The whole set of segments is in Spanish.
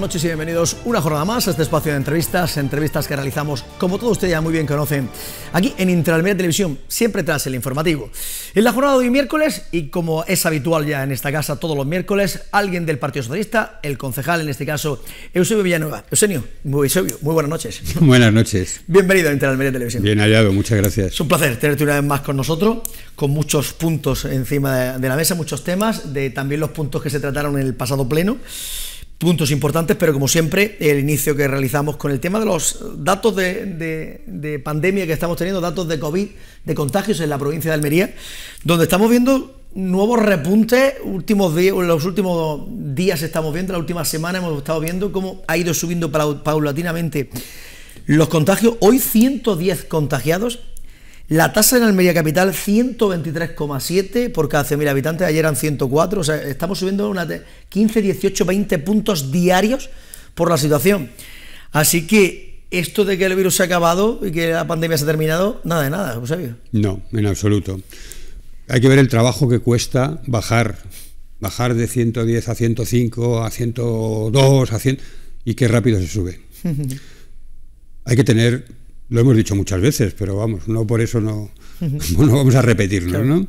noches y bienvenidos una jornada más a este espacio de entrevistas que realizamos, como todos ustedes ya muy bien conocen, aquí en Interalmería Televisión, siempre tras el informativo. En la jornada de hoy miércoles, y como es habitual ya en esta casa todos los miércoles, alguien del Partido Socialista, el concejal en este caso, Eusebio Villanueva. Eusebio, muy buenas noches. Buenas noches. Bienvenido a Interalmería Televisión. Bien hallado, muchas gracias. Es un placer tenerte una vez más con nosotros, con muchos puntos encima de la mesa, muchos temas, de también los puntos que se trataron en el pasado pleno. Puntos importantes, pero como siempre, el inicio que realizamos con el tema de los datos de pandemia que estamos teniendo, datos de COVID, de contagios en la provincia de Almería, donde estamos viendo nuevos repuntes. Los últimos días estamos viendo, la última semana hemos estado viendo cómo ha ido subiendo paulatinamente los contagios. Hoy 110 contagiados. La tasa en Almería Capital, 123,7 por cada 100.000 habitantes, ayer eran 104, o sea, estamos subiendo 15, 18, 20 puntos diarios por la situación. Así que esto de que el virus se ha acabado y que la pandemia se ha terminado, nada de nada, Eusebio. No, en absoluto. Hay que ver el trabajo que cuesta bajar de 110 a 105, a 102, a 100, y qué rápido se sube. Hay que tener... Lo hemos dicho muchas veces, pero vamos, no por eso no vamos a repetirlo, claro. ¿No?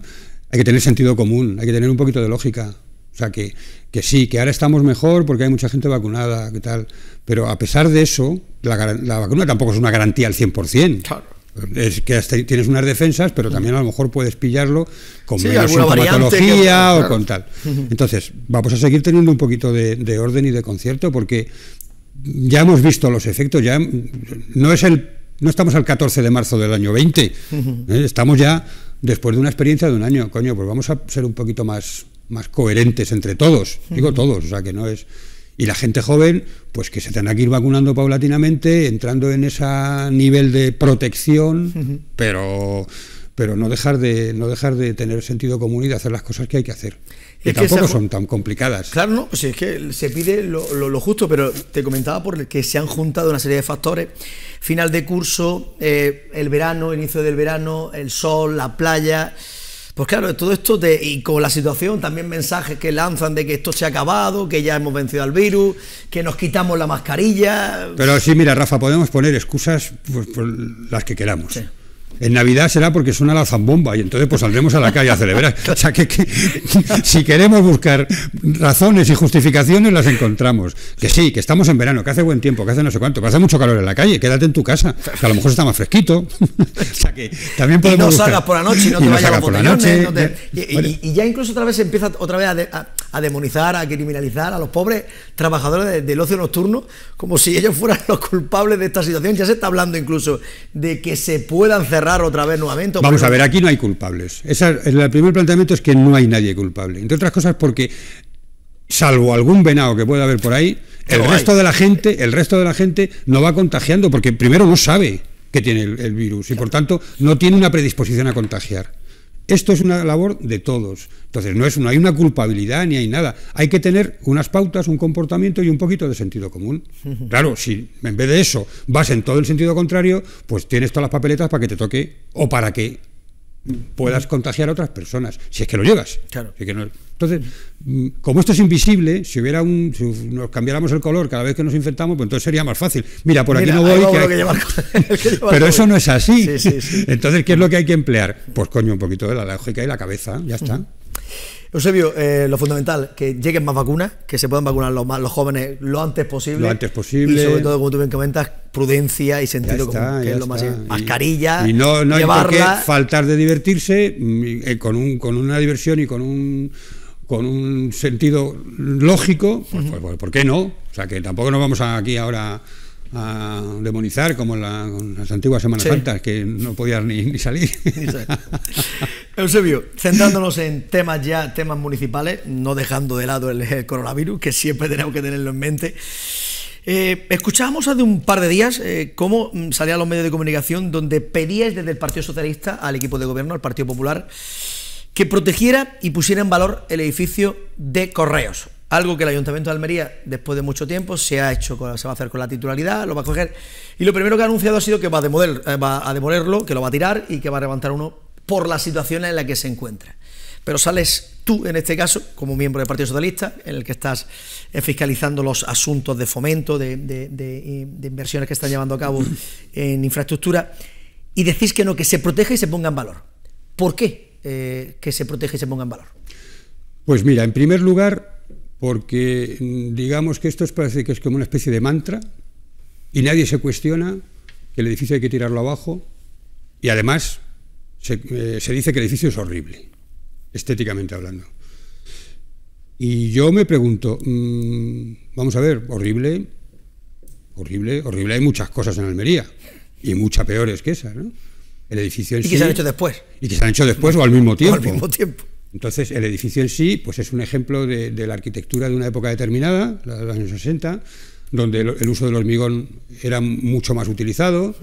Hay que tener sentido común, hay que tener un poquito de lógica. O sea, que sí, que ahora estamos mejor porque hay mucha gente vacunada, que tal, pero a pesar de eso, la vacuna tampoco es una garantía al 100%. Claro. Es que hasta tienes unas defensas, pero también a lo mejor puedes pillarlo con menos sintomatología o con tal. Entonces, vamos a seguir teniendo un poquito de orden y de concierto, porque ya hemos visto los efectos, ya no estamos al 14 de marzo del año 20, estamos ya después de una experiencia de un año. Coño, pues vamos a ser un poquito más coherentes entre todos, digo todos, o sea que no es... Y la gente joven, pues que se tendrá que ir vacunando paulatinamente, entrando en ese nivel de protección, pero no dejar de tener sentido común y de hacer las cosas que hay que hacer. Que tampoco son tan complicadas. Claro, no, pues es que se pide lo justo, pero te comentaba porque se han juntado una serie de factores: final de curso, el verano, inicio del verano, el sol, la playa. Pues claro, todo esto y con la situación, también mensajes que lanzan de que esto se ha acabado, que ya hemos vencido al virus, que nos quitamos la mascarilla. Pero sí, mira, Rafa, podemos poner excusas pues, por las que queramos. Sí. En Navidad será porque suena la zambomba y entonces pues saldremos a la calle a celebrar. O sea que si queremos buscar razones y justificaciones las encontramos. Que sí, que estamos en verano, que hace buen tiempo, que hace no sé cuánto, que hace mucho calor en la calle, quédate en tu casa, que a lo mejor está más fresquito. O sea que también podemos y no salgas por la noche y no te vayas a los botellones. Y ya incluso otra vez se empieza a demonizar, a criminalizar a los pobres trabajadores del ocio nocturno como si ellos fueran los culpables de esta situación. Ya se está hablando incluso de que se puedan cerrar otra vez nuevamente. Vamos a ver, aquí no hay culpables. El primer planteamiento es que no hay nadie culpable. Entre otras cosas porque, salvo algún venado que pueda haber por ahí, el resto de la gente no va contagiando porque primero no sabe que tiene el virus y por tanto no tiene una predisposición a contagiar. Esto es una labor de todos. Entonces no hay una culpabilidad ni hay nada. Hay que tener unas pautas, un comportamiento y un poquito de sentido común. Claro, si en vez de eso vas en todo el sentido contrario, pues tienes todas las papeletas para que te toque o para que puedas contagiar a otras personas, si es que lo llevas. Claro. Si es que no. Entonces, como esto es invisible, si nos cambiáramos el color cada vez que nos infectamos, pues entonces sería más fácil. Mira, por aquí no voy. Pero eso no es así. Sí. Entonces, ¿qué es lo que hay que emplear? Pues coño, un poquito de la lógica y la cabeza, ya está. Eusebio, lo fundamental, que lleguen más vacunas, que se puedan vacunar los jóvenes lo antes posible. Lo antes posible. Y sobre todo, como tú bien comentas, prudencia y sentido común, que es lo más importante. Mascarilla, y no hay por qué faltar de divertirse con una diversión y con un sentido lógico, pues ¿por qué no? O sea, que tampoco nos vamos aquí ahora a demonizar como en las antiguas Semanas Santas, que no podías ni salir. Eusebio, centrándonos en temas municipales, no dejando de lado el coronavirus, que siempre tenemos que tenerlo en mente. Escuchábamos hace un par de días cómo salían los medios de comunicación donde pedíais desde el Partido Socialista al equipo de gobierno, al Partido Popular, que protegiera y pusiera en valor el edificio de Correos. Algo que el Ayuntamiento de Almería, después de mucho tiempo, se va a hacer con la titularidad, lo va a coger. Y lo primero que ha anunciado ha sido que va a demolerlo, que lo va a tirar y que va a levantar uno por la situación en la que se encuentra. pero sales tú, en este caso, como miembro del Partido Socialista, en el que estás fiscalizando los asuntos de fomento, de inversiones que están llevando a cabo en infraestructura, y decís que no, que se proteja y se ponga en valor. ¿Por qué que se proteja y se ponga en valor? Pues mira, en primer lugar, porque digamos que esto parece que es como una especie de mantra, y nadie se cuestiona que el edificio hay que tirarlo abajo, y además se dice que el edificio es horrible, estéticamente hablando. Y yo me pregunto, vamos a ver, horrible hay muchas cosas en Almería, y muchas peores que esas, ¿no? El edificio en sí... Y que se han hecho después. Y que se han hecho después o al mismo tiempo. O al mismo tiempo. Entonces, el edificio en sí pues es un ejemplo de la arquitectura de una época determinada, de los años 60, donde el uso del hormigón era mucho más utilizado,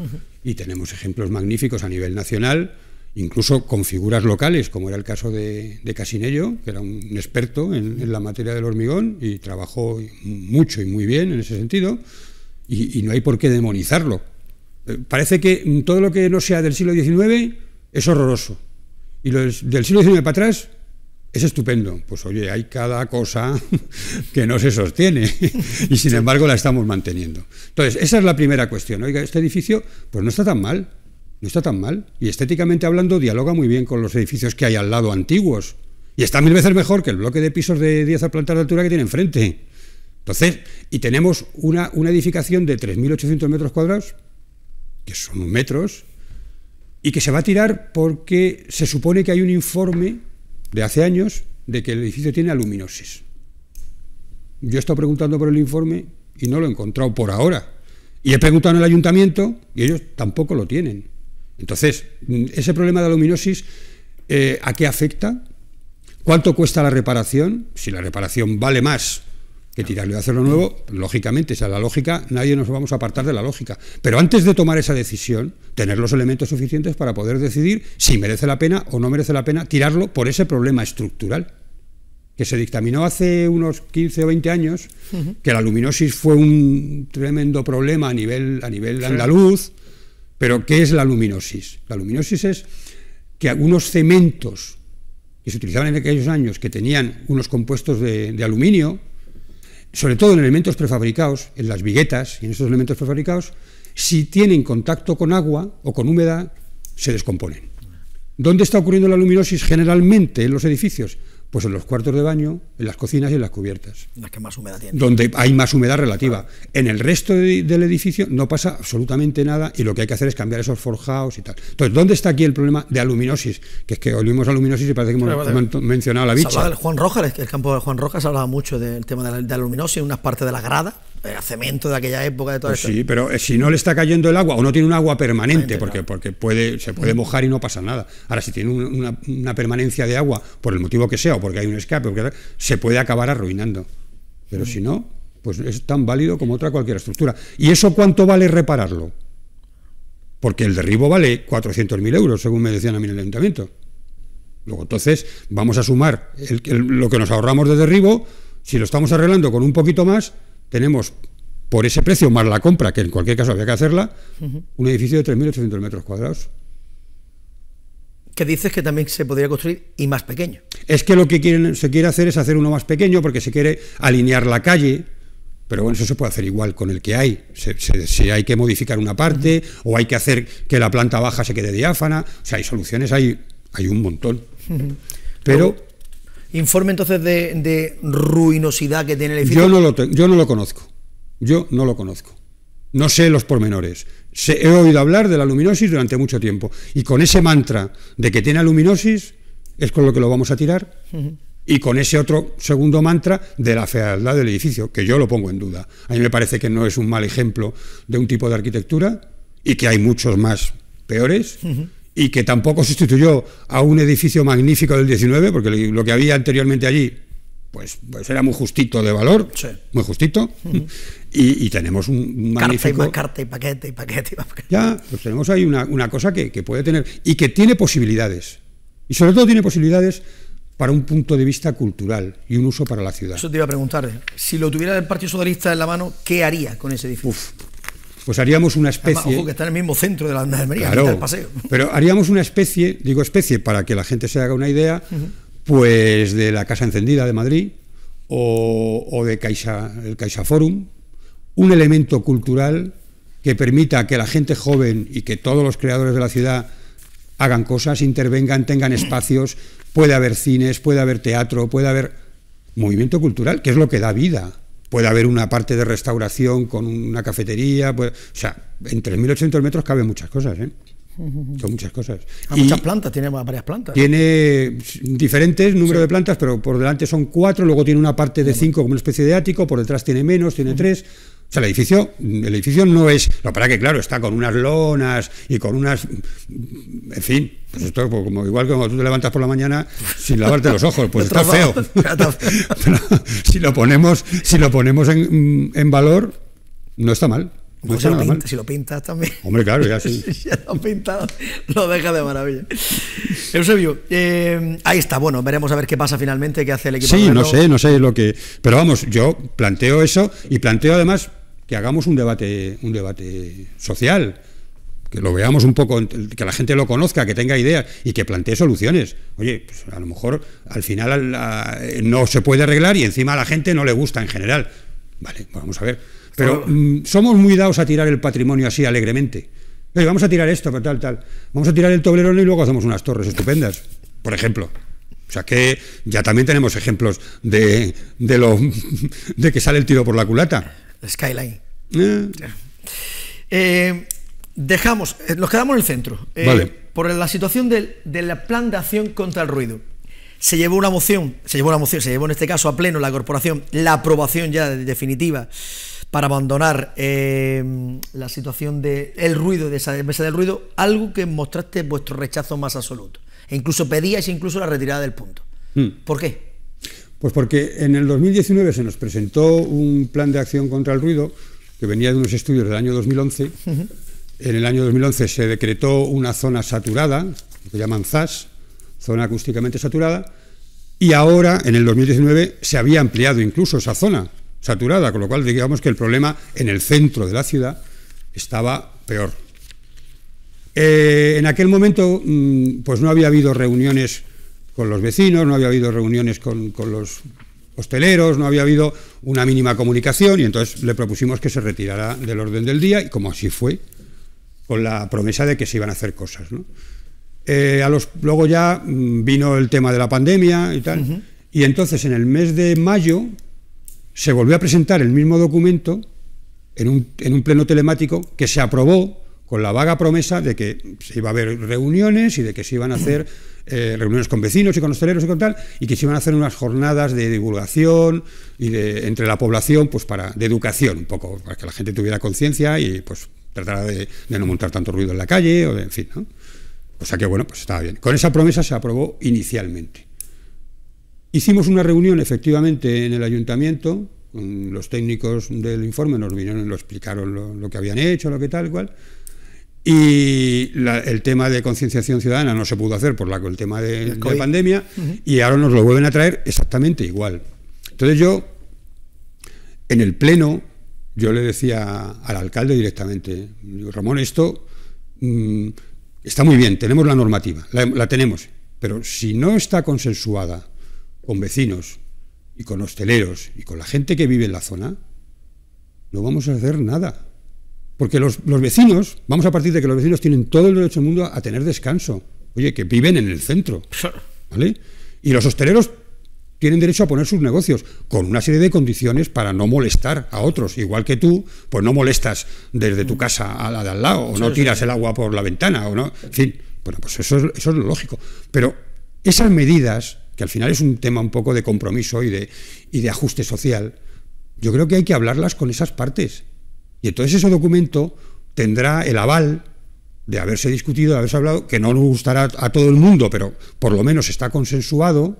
y tenemos ejemplos magníficos a nivel nacional, incluso con figuras locales, como era el caso de Casinello, que era un experto en la materia del hormigón y trabajó mucho y muy bien en ese sentido, y no hay por qué demonizarlo. Parece que todo lo que no sea del siglo XIX es horroroso, y lo del siglo XIX para atrás es estupendo. Pues oye, hay cada cosa que no se sostiene y sin embargo la estamos manteniendo. Entonces, esa es la primera cuestión. Oiga, este edificio pues no está tan mal, y estéticamente hablando dialoga muy bien con los edificios que hay al lado antiguos, y está 1000 veces mejor que el bloque de pisos de 10 plantas de altura que tiene enfrente. Entonces, y tenemos una edificación de 3.800 metros cuadrados, que son metros, y que se va a tirar porque se supone que hay un informe de hace años de que el edificio tiene aluminosis. Yo he estado preguntando por el informe y no lo he encontrado por ahora. Y he preguntado en el ayuntamiento y ellos tampoco lo tienen. Entonces, ese problema de aluminosis, ¿a qué afecta? ¿Cuánto cuesta la reparación? Si la reparación vale más que tirarlo y hacerlo nuevo, lógicamente, esa es la lógica, nadie nos vamos a apartar de la lógica. Pero antes de tomar esa decisión, tener los elementos suficientes para poder decidir si merece la pena o no merece la pena tirarlo por ese problema estructural, que se dictaminó hace unos 15 o 20 años, que la aluminosis fue un tremendo problema a nivel andaluz. Pero ¿qué es la aluminosis? La aluminosis es que algunos cementos que se utilizaban en aquellos años, que tenían unos compuestos de aluminio, sobre todo en elementos prefabricados, en las viguetas y en estos elementos prefabricados, si tienen contacto con agua o con humedad, se descomponen. ¿Dónde está ocurriendo la aluminosis generalmente en los edificios? Pues en los cuartos de baño, en las cocinas y en las cubiertas. Las que más humedad tienen. Donde hay más humedad relativa. En el resto del edificio no pasa absolutamente nada, y lo que hay que hacer es cambiar esos forjados y tal. Entonces, ¿dónde está aquí el problema de aluminosis? Que es que oímos aluminosis y parece que hemos mencionado la bicha. Se hablaba del Juan Rojas, el campo de Juan Rojas, se hablaba mucho del tema de la aluminosis en unas partes de la grada, cemento de aquella época, de todo pues esto. Sí, pero si no le está cayendo el agua o no tiene un agua permanente, porque se puede mojar y no pasa nada. Ahora, si tiene una permanencia de agua, por el motivo que sea, o porque hay un escape, se puede acabar arruinando. Pero si no, pues es tan válido como cualquier estructura. ¿Y eso cuánto vale repararlo? Porque el derribo vale 400.000 euros, según me decían a mí en el ayuntamiento. Luego, entonces, vamos a sumar lo que nos ahorramos de derribo. Si lo estamos arreglando con un poquito más, tenemos, por ese precio más la compra, que en cualquier caso había que hacerla, un edificio de 3.800 metros cuadrados. Que dices que también se podría construir y más pequeño. Es que lo que se quiere hacer es hacer uno más pequeño, porque se quiere alinear la calle, pero bueno, eso se puede hacer igual con el que hay. Si hay que modificar una parte, o hay que hacer que la planta baja se quede diáfana, o sea, hay soluciones, hay un montón. Pero... Informe entonces de ruinosidad que tiene el edificio. Yo no lo conozco. No sé los pormenores. He oído hablar de la aluminosis durante mucho tiempo, y con ese mantra de que tiene aluminosis es con lo que lo vamos a tirar, y con ese otro segundo mantra de la fealdad del edificio, que yo lo pongo en duda. A mí me parece que no es un mal ejemplo de un tipo de arquitectura, y que hay muchos más peores, y que tampoco sustituyó a un edificio magnífico del 19, porque lo que había anteriormente allí pues era muy justito de valor, sí, muy justito, y tenemos un magnífico... Carta y paquete. Ya, pues tenemos ahí una cosa que puede tener, y que tiene posibilidades, y sobre todo tiene posibilidades para un punto de vista cultural y un uso para la ciudad. Eso te iba a preguntar, si lo tuviera el Partido Socialista en la mano, ¿qué haría con ese edificio? Pues haríamos una especie... Además, ojo, que está en el mismo centro de la Almería, claro, del paseo. Pero haríamos una especie, digo especie para que la gente se haga una idea, pues de la Casa Encendida de Madrid o de el CaixaForum, un elemento cultural que permita que la gente joven y que todos los creadores de la ciudad hagan cosas, intervengan, tengan espacios, puede haber cines, puede haber teatro, puede haber movimiento cultural, que es lo que da vida. Puede haber una parte de restauración con una cafetería, o sea, en 3.800 metros caben muchas cosas, ¿eh? Son muchas cosas. Hay muchas plantas, tiene varias plantas. Tiene diferentes números de plantas, pero por delante son 4, luego tiene una parte de 5 como una especie de ático, por detrás tiene menos, tiene 3. O sea, el edificio no es... Lo para que, claro, está con unas lonas y con unas... En fin, pues esto es como igual que cuando tú te levantas por la mañana sin lavarte los ojos, pues está feo. Pero si lo ponemos en valor, no está mal. No si lo pintas también. Hombre, claro, ya sí. Si ya lo has pintado, lo deja de maravilla. Eusebio, ahí está. Bueno, veremos a ver qué pasa finalmente, qué hace el equipo. Sí, no sé lo que... Pero vamos, yo planteo eso y planteo además que hagamos un debate social, que lo veamos un poco, que la gente lo conozca, que tenga ideas y que plantee soluciones. Oye, pues a lo mejor al final no se puede arreglar y encima a la gente no le gusta en general. Vale, pues vamos a ver. Pero somos muy dados a tirar el patrimonio así alegremente. Oye, vamos a tirar esto, tal. Vamos a tirar el Toblerone y luego hacemos unas torres estupendas, por ejemplo. O sea que ya también tenemos ejemplos de que sale el tiro por la culata. Skyline. Nos quedamos en el centro. Vale. Por la situación del plan de acción contra el ruido. Se llevó en este caso a pleno la corporación la aprobación ya definitiva para abandonar la situación del ruido, de esa mesa del ruido, algo que mostraste vuestro rechazo más absoluto. E incluso pedíais la retirada del punto. ¿Por qué? Pues porque en el 2019 se nos presentó un plan de acción contra el ruido que venía de unos estudios del año 2011. En el año 2011 se decretó una zona saturada, que llaman ZAS, zona acústicamente saturada, y ahora, en el 2019, se había ampliado incluso esa zona saturada, con lo cual digamos que el problema en el centro de la ciudad estaba peor. En aquel momento, pues no había habido reuniones con los vecinos, no había habido reuniones con los hosteleros, no había habido una mínima comunicación, y entonces le propusimos que se retirara del orden del día, y como así fue, con la promesa de que se iban a hacer cosas, ¿no? Luego ya vino el tema de la pandemia y tal, y entonces en el mes de mayo se volvió a presentar el mismo documento en un pleno telemático que se aprobó con la vaga promesa de que se iba a haber reuniones y de que se iban a hacer reuniones con vecinos y con hosteleros y con tal, y que se iban a hacer unas jornadas de divulgación y entre la población, pues de educación un poco, para que la gente tuviera conciencia y pues tratara de no montar tanto ruido en la calle, o en fin, ¿no? O sea que bueno, pues estaba bien. Con esa promesa se aprobó inicialmente. Hicimos una reunión efectivamente en el ayuntamiento, con los técnicos del informe, nos vinieron y nos explicaron lo que habían hecho, lo que tal, cual. Y el tema de concienciación ciudadana no se pudo hacer por el tema de pandemia, y ahora nos lo vuelven a traer exactamente igual. Entonces yo, en el pleno, yo le decía al alcalde directamente, digo, Ramón, esto está muy bien, tenemos la normativa, la tenemos, pero si no está consensuada con vecinos y con hosteleros y con la gente que vive en la zona, no vamos a hacer nada. Porque los vecinos, vamos a partir de que los vecinos tienen todo el derecho del mundo a tener descanso. Oye, que viven en el centro, ¿vale? Y los hosteleros tienen derecho a poner sus negocios con una serie de condiciones para no molestar a otros. Igual que tú, pues no molestas desde tu casa a la de al lado, o no tiras el agua por la ventana, o no. En fin, bueno, pues eso es lo lógico. Pero esas medidas, que al final es un tema un poco de compromiso y de ajuste social, yo creo que hay que hablarlas con esas partes. Y entonces ese documento tendrá el aval de haberse discutido, de haberse hablado, que no nos gustará a todo el mundo, pero por lo menos está consensuado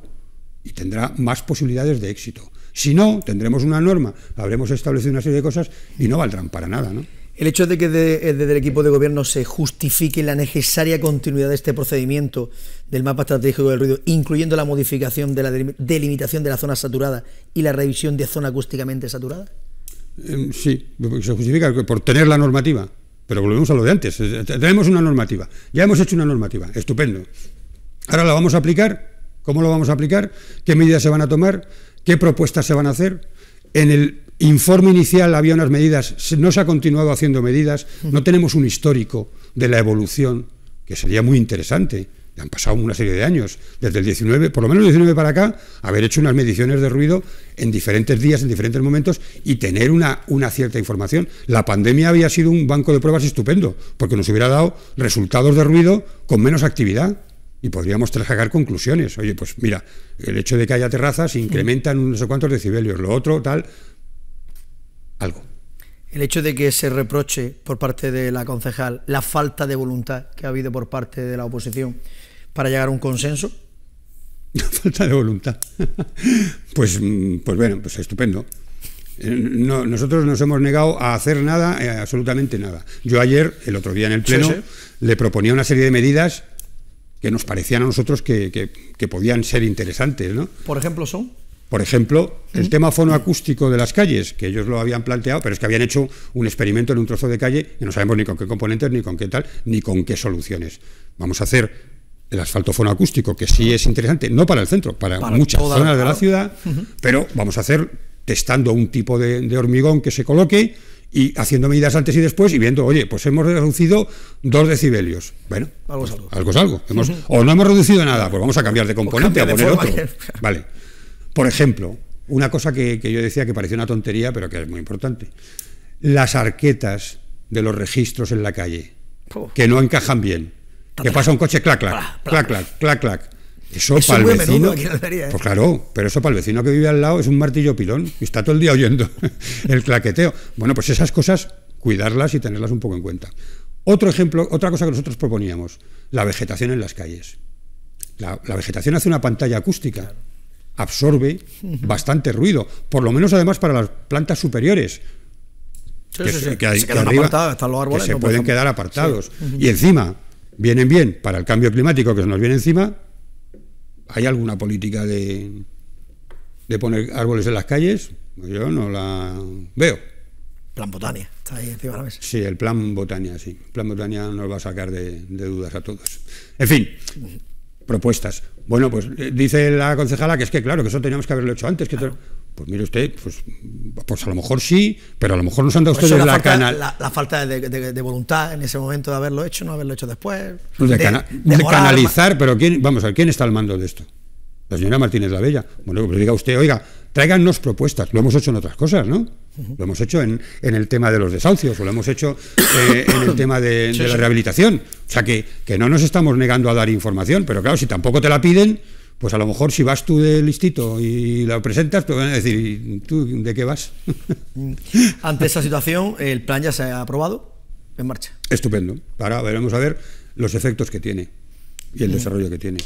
y tendrá más posibilidades de éxito. Si no, tendremos una norma, habremos establecido una serie de cosas y no valdrán para nada, ¿no? El hecho de que desde el equipo de gobierno se justifique la necesaria continuidad de este procedimiento del mapa estratégico del ruido, incluyendo la modificación de la delimitación de la zona saturada y la revisión de zona acústicamente saturada. Sí, se justifica por tener la normativa, pero volvemos a lo de antes. Tenemos una normativa, ya hemos hecho una normativa, estupendo. Ahora la vamos a aplicar ¿Cómo lo vamos a aplicar? ¿Qué medidas se van a tomar? ¿Qué propuestas se van a hacer? En el informe inicial había unas medidas, no se ha continuado haciendo medidas, no tenemos un histórico de la evolución, que sería muy interesante. Han pasado una serie de años, desde el 19, por lo menos el 19 para acá, haber hecho unas mediciones de ruido en diferentes días, en diferentes momentos, y tener una cierta información. La pandemia había sido un banco de pruebas estupendo, porque nos hubiera dado resultados de ruido con menos actividad, y podríamos sacar conclusiones. Oye, pues mira, el hecho de que haya terrazas incrementan no sé cuántos decibelios, lo otro, tal, algo. El hecho de que se reproche por parte de la concejal la falta de voluntad que ha habido por parte de la oposición para llegar a un consenso. Falta de voluntad. Pues bueno, pues estupendo. Nosotros nos hemos negado a hacer nada, absolutamente nada. Yo ayer, el otro día en el Pleno, le proponía una serie de medidas que nos parecían a nosotros que podían ser interesantes, ¿no? Por ejemplo, son... Por ejemplo, el tema fonoacústico de las calles, que ellos lo habían planteado, pero es que habían hecho un experimento en un trozo de calle y no sabemos ni con qué componentes, ni con qué tal, ni con qué soluciones. Vamos a hacer el asfalto fonoacústico, que sí es interesante, no para el centro, para muchas zonas de la ciudad, pero vamos a hacer testando un tipo de hormigón que se coloque y haciendo medidas antes y después y viendo, oye, pues hemos reducido 2 decibelios. Bueno, algo es algo. Algo es algo. O no hemos reducido nada, pues vamos a cambiar de componente, a poner otro. Vale. Por ejemplo, una cosa que yo decía que parecía una tontería, pero que es muy importante. Las arquetas de los registros en la calle, que no encajan bien. Que pasa un coche, clac, clac, clac, clac, clac, clac. Eso para el vecino, pues claro, pero eso para el vecino que vive al lado es un martillo pilón y está todo el día oyendo el claqueteo. Bueno, pues esas cosas, cuidarlas y tenerlas un poco en cuenta. Otro ejemplo, otra cosa que nosotros proponíamos, la vegetación en las calles. La vegetación hace una pantalla acústica, absorbe bastante ruido, por lo menos además para las plantas superiores, que arriba están los árboles, que se pueden quedar apartados. Y encima, vienen bien para el cambio climático que se nos viene encima. ¿Hay alguna política de poner árboles en las calles? Yo no la veo. Plan Botania, está ahí encima de la mesa. Sí, el plan Botania, sí. El plan Botania nos va a sacar de dudas a todos. En fin, propuestas. Bueno, pues dice la concejala que es que claro, que eso teníamos que haberlo hecho antes. Que pues mire usted, pues a lo mejor sí, pero a lo mejor nos han dado ustedes la falta de voluntad en ese momento de haberlo hecho, no haberlo hecho después. De canalizar, pero vamos a ver, ¿quién está al mando de esto? La señora Martínez la Bella. Bueno, pues diga usted, oiga, tráiganos propuestas. Lo hemos hecho en otras cosas, ¿no? Lo hemos hecho en el tema de los desahucios, o lo hemos hecho en el tema de la rehabilitación. O sea, que no nos estamos negando a dar información, pero claro, si tampoco te la piden, pues a lo mejor si vas tú del listito y la presentas, te van a decir, ¿tú de qué vas? Ante esa situación, el plan ya se ha aprobado, en marcha. Estupendo. Ahora veremos a ver los efectos que tiene y el desarrollo que tiene.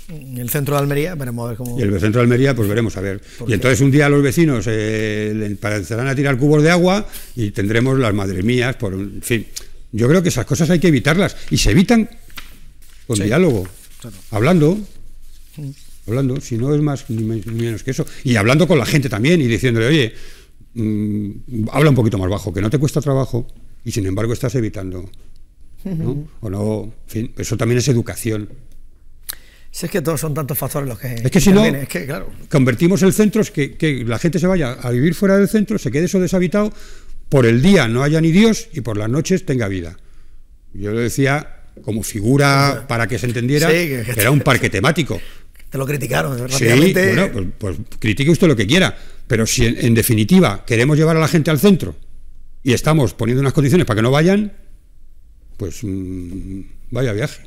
En el centro de Almería, veremos a ver cómo... Y el centro de Almería, pues veremos a ver. Y entonces un día los vecinos empezarán a tirar cubos de agua y tendremos las madres mías, en fin. Yo creo que esas cosas hay que evitarlas. Y se evitan con diálogo, claro. Hablando, si no es más ni menos que eso. Y hablando con la gente también y diciéndole, oye, habla un poquito más bajo, que no te cuesta trabajo y sin embargo estás evitando, ¿no? O no, en fin, eso también es educación. Si es que todos son tantos factores los que... Es que si no, claro, convertimos el centro, es que la gente se vaya a vivir fuera del centro, se quede eso deshabitado, por el día no haya ni Dios y por las noches tenga vida. Yo lo decía como figura para que se entendiera, que era un parque temático. Te lo criticaron rápidamente. Sí, bueno, pues critique usted lo que quiera, pero si en definitiva queremos llevar a la gente al centro y estamos poniendo unas condiciones para que no vayan, pues vaya viaje.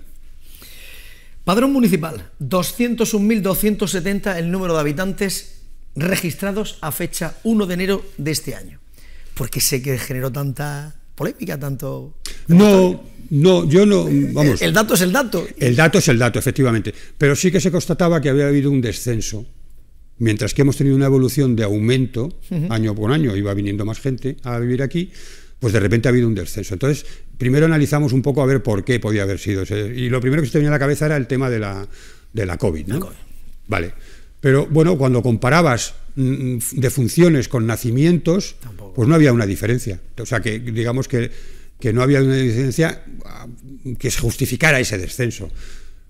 Padrón municipal, 201.270 el número de habitantes registrados a fecha 1 de enero de este año. ¿Por qué sé que generó tanta polémica, tanto...? No, yo no... Vamos. El dato es el dato. El dato es el dato, efectivamente. Pero sí que se constataba que había habido un descenso. Mientras que hemos tenido una evolución de aumento, año por año, iba viniendo más gente a vivir aquí, pues de repente ha habido un descenso. Entonces, primero analizamos un poco a ver por qué podía haber sido. Y lo primero que se te venía a la cabeza era el tema de la COVID, ¿no? Vale. Pero bueno, cuando comparabas defunciones con nacimientos, pues no había una diferencia. O sea, que digamos que no había una diferencia que se justificara ese descenso.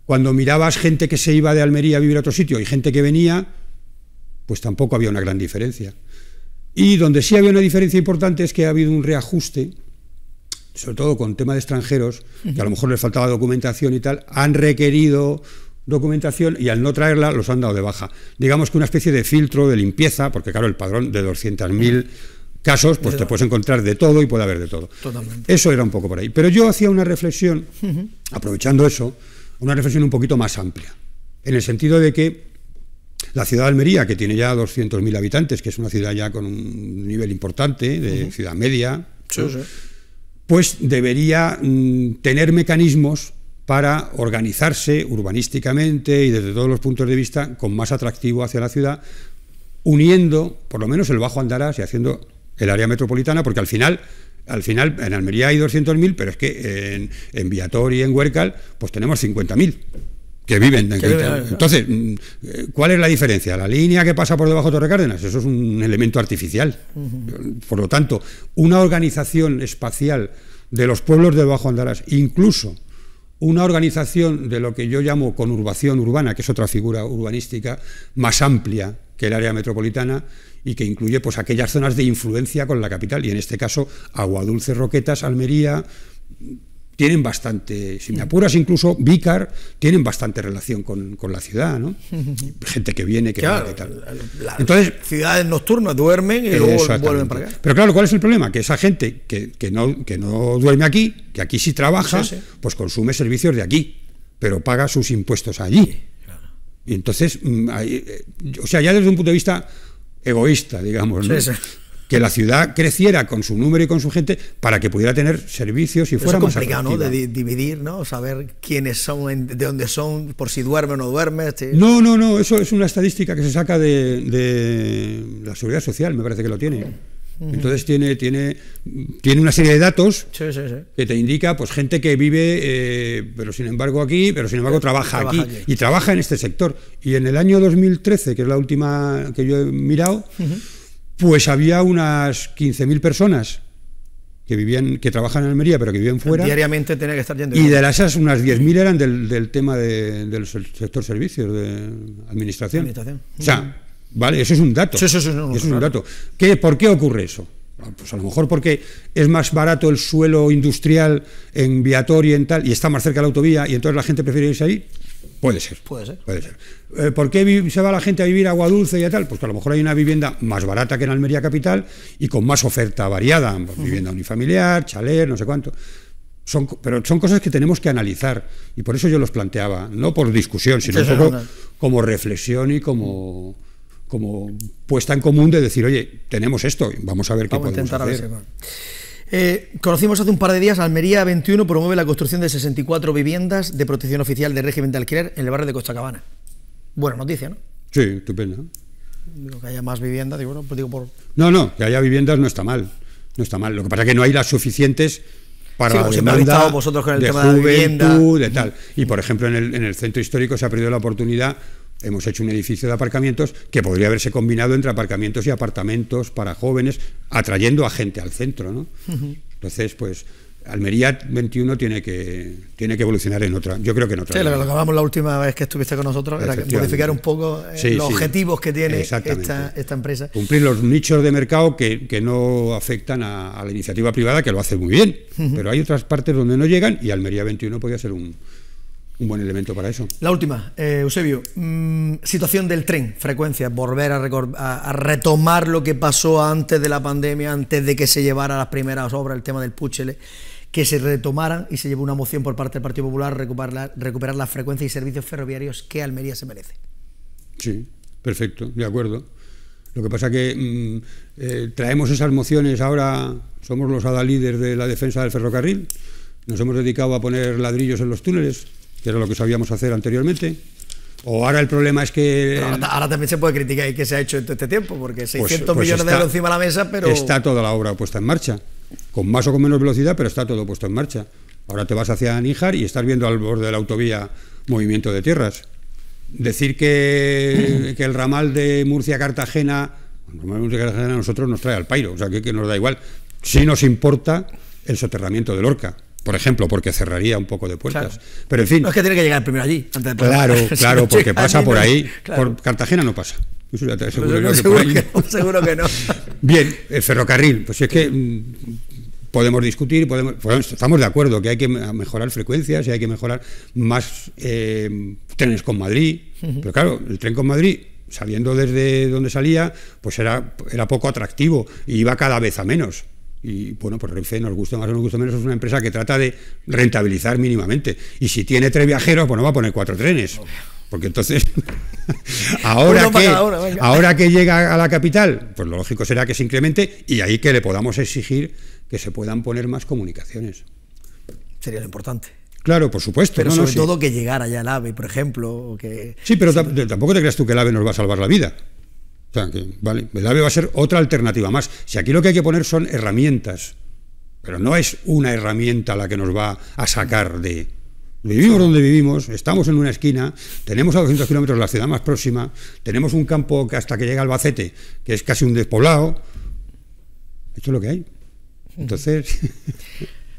Cuando mirabas gente que se iba de Almería a vivir a otro sitio y gente que venía, pues tampoco había una gran diferencia. Y donde sí había una diferencia importante es que ha habido un reajuste, sobre todo con tema de extranjeros, que a lo mejor les faltaba documentación y tal, han requerido documentación y al no traerla los han dado de baja. Digamos que una especie de filtro, de limpieza, porque claro, el padrón de 200.000 casos, pues te puedes encontrar de todo y puede haber de todo. Totalmente. Eso era un poco por ahí. Pero yo hacía una reflexión, aprovechando eso, una reflexión un poquito más amplia, en el sentido de que la ciudad de Almería, que tiene ya 200.000 habitantes, que es una ciudad ya con un nivel importante, de ciudad media, sí, sí, pues debería tener mecanismos para organizarse urbanísticamente y desde todos los puntos de vista con más atractivo hacia la ciudad, uniendo por lo menos el Bajo Andarás y haciendo el área metropolitana, porque al final en Almería hay 200.000, pero es que en Viator y en Huércal pues tenemos 50.000 que viven. Entonces, ¿cuál es la diferencia? La línea que pasa por debajo de Torre Cárdenas, eso es un elemento artificial. Por lo tanto, una organización espacial de los pueblos del Bajo Andarás, incluso una organización de lo que yo llamo conurbación urbana, que es otra figura urbanística más amplia que el área metropolitana y que incluye pues aquellas zonas de influencia con la capital, y en este caso Aguadulce, Roquetas, Almería, tienen bastante, si me apuras incluso Vícar, tienen bastante relación con la ciudad, ¿no? Gente que viene, que va, que tal. Entonces, ciudades nocturnas duermen y luego vuelven para acá. Pero claro, ¿cuál es el problema? Que esa gente que no duerme aquí, que aquí sí trabaja, pues consume servicios de aquí, pero paga sus impuestos allí. Y entonces, o sea, ya desde un punto de vista egoísta, digamos, ¿no? Que la ciudad creciera con su número y con su gente para que pudiera tener servicios y fuera más atractiva. Es complicado, ¿no? De dividir, ¿no? Saber quiénes son, de dónde son, por si duerme o no duerme. No, eso es una estadística que se saca de la Seguridad Social, me parece que lo tiene. Entonces tiene una serie de datos que te indica pues gente que vive, pero sin embargo aquí, pero sin embargo trabaja aquí y trabaja en este sector. Y en el año 2013, que es la última que yo he mirado, pues había unas 15.000 personas que trabajan en Almería, pero que viven fuera. Diariamente tenía que estar yendo. Y de esas, unas 10.000 eran del tema del sector servicios, de administración. O sea, vale, eso es un dato. Eso es un dato. ¿Por qué ocurre eso? Pues a lo mejor porque es más barato el suelo industrial en Viator y en tal, y está más cerca de la autovía, y entonces la gente prefiere irse ahí. Puede ser. ¿Por qué se va la gente a vivir a Aguadulce y a tal? Pues que a lo mejor hay una vivienda más barata que en Almería capital y con más oferta variada, vivienda unifamiliar, chalet, no sé cuánto. Pero son cosas que tenemos que analizar, y por eso yo los planteaba, no por discusión, sino un poco como reflexión y como puesta en común de decir, oye, tenemos esto, vamos a ver qué podemos hacer. Conocimos hace un par de días, Almería 21 promueve la construcción de 64 viviendas de protección oficial de régimen de alquiler en el barrio de Costacabana. Buena noticia, ¿no? Sí, estupendo. Digo, que haya más viviendas, digo, no, pues digo por... No, que haya viviendas no está mal, no está mal. Lo que pasa es que no hay las suficientes para la demanda vosotros con el de tema de juventud, de tal. Y por ejemplo, en el centro histórico se ha perdido la oportunidad. Hemos hecho un edificio de aparcamientos que podría haberse combinado entre aparcamientos y apartamentos para jóvenes, atrayendo a gente al centro, ¿no? Entonces, pues, Almería 21 tiene que evolucionar en otra. Yo creo que en otra. Sí, lo que hablamos la última vez que estuviste con nosotros era que modificar un poco los objetivos que tiene esta empresa. Cumplir los nichos de mercado que no afectan a la iniciativa privada, que lo hace muy bien, pero hay otras partes donde no llegan, y Almería 21 podría ser un buen elemento para eso. La última, Eusebio, situación del tren, frecuencia, volver a retomar lo que pasó antes de la pandemia, antes de que se llevara las primeras obras, el tema del Púchele, que se retomaran y se llevó una moción por parte del Partido Popular, recuperar la frecuencia y servicios ferroviarios que Almería se merece. Sí, perfecto, de acuerdo. Lo que pasa que traemos esas mociones ahora, somos los adalides de la defensa del ferrocarril, nos hemos dedicado a poner ladrillos en los túneles, que era lo que sabíamos hacer anteriormente. O ahora el problema es que... Ahora también se puede criticar y qué se ha hecho en todo este tiempo, porque 600 millones de euros encima de la mesa, pero... Está toda la obra puesta en marcha, con más o con menos velocidad, pero está todo puesto en marcha. Ahora te vas hacia Níjar y estás viendo al borde de la autovía movimiento de tierras. Decir que el ramal de Murcia-Cartagena, a nosotros nos trae al pairo, o sea que nos da igual. Sí nos importa el soterramiento de Lorca, por ejemplo, porque cerraría un poco de puertas. Claro. Pero en fin. No es que tiene que llegar primero allí. Antes de Claro, claro, porque pasa por ahí. Claro. Por Cartagena no pasa. Seguro que no. Bien, el ferrocarril, pues es que podemos discutir, estamos de acuerdo que hay que mejorar frecuencias y hay que mejorar más trenes con Madrid, pero claro, el tren con Madrid, saliendo desde donde salía, pues era poco atractivo y iba cada vez a menos. Y bueno, pues Renfe, nos gusta más o nos gusta menos, es una empresa que trata de rentabilizar mínimamente. Y si tiene 3 viajeros, pues no va a poner 4 trenes. Porque entonces, ahora que llega a la capital, pues lo lógico será que se incremente y ahí que le podamos exigir que se puedan poner más comunicaciones. Sería lo importante. Claro, por supuesto. Pero sobre todo que llegara ya el AVE, por ejemplo. O que... Sí, pero tampoco te creas tú que el AVE nos va a salvar la vida. O sea, que, vale, el AVE va a ser otra alternativa más. Si aquí lo que hay que poner son herramientas, pero no es una herramienta la que nos va a sacar de... Vivimos donde vivimos, estamos en una esquina, tenemos a 200 kilómetros la ciudad más próxima, tenemos un campo que hasta que llega Albacete, que es casi un despoblado. Esto es lo que hay. Entonces...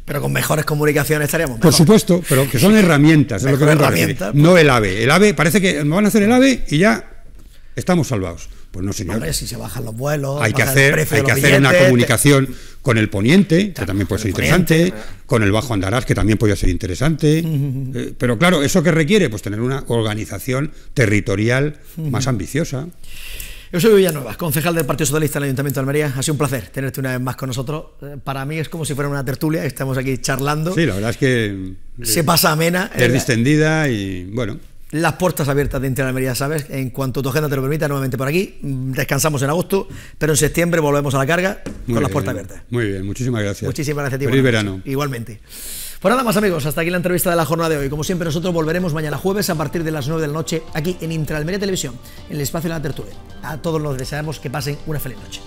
Pero con mejores comunicaciones estaríamos mejor. Por supuesto, pero que son herramientas, es lo que me refiero. No el AVE. El AVE parece que me van a hacer el AVE y ya estamos salvados. Pues no, señor. Hombre, si se bajan los vuelos, hay que hacer una comunicación con el poniente, que también puede ser interesante, con el Bajo Andarás, que también podría ser interesante. Pero claro, ¿eso qué requiere? Pues tener una organización territorial más ambiciosa. Yo soy Villanueva, concejal del Partido Socialista en el Ayuntamiento de Almería. Ha sido un placer tenerte una vez más con nosotros. Para mí es como si fuera una tertulia, estamos aquí charlando. Sí, la verdad es que... se pasa amena. Es distendida y bueno... Las puertas abiertas de Intra Almería, ¿sabes? En cuanto tu agenda te lo permita, nuevamente por aquí. Descansamos en agosto, pero en septiembre volvemos a la carga con las puertas abiertas. Muy bien, muchísimas gracias. Muchísimas gracias a ti. Feliz verano. Igualmente. Pues nada más, amigos, hasta aquí la entrevista de la jornada de hoy. Como siempre, nosotros volveremos mañana jueves a partir de las 9 de la noche aquí en Intra Almería Televisión, en el espacio de la tertulia. A todos nos deseamos que pasen una feliz noche.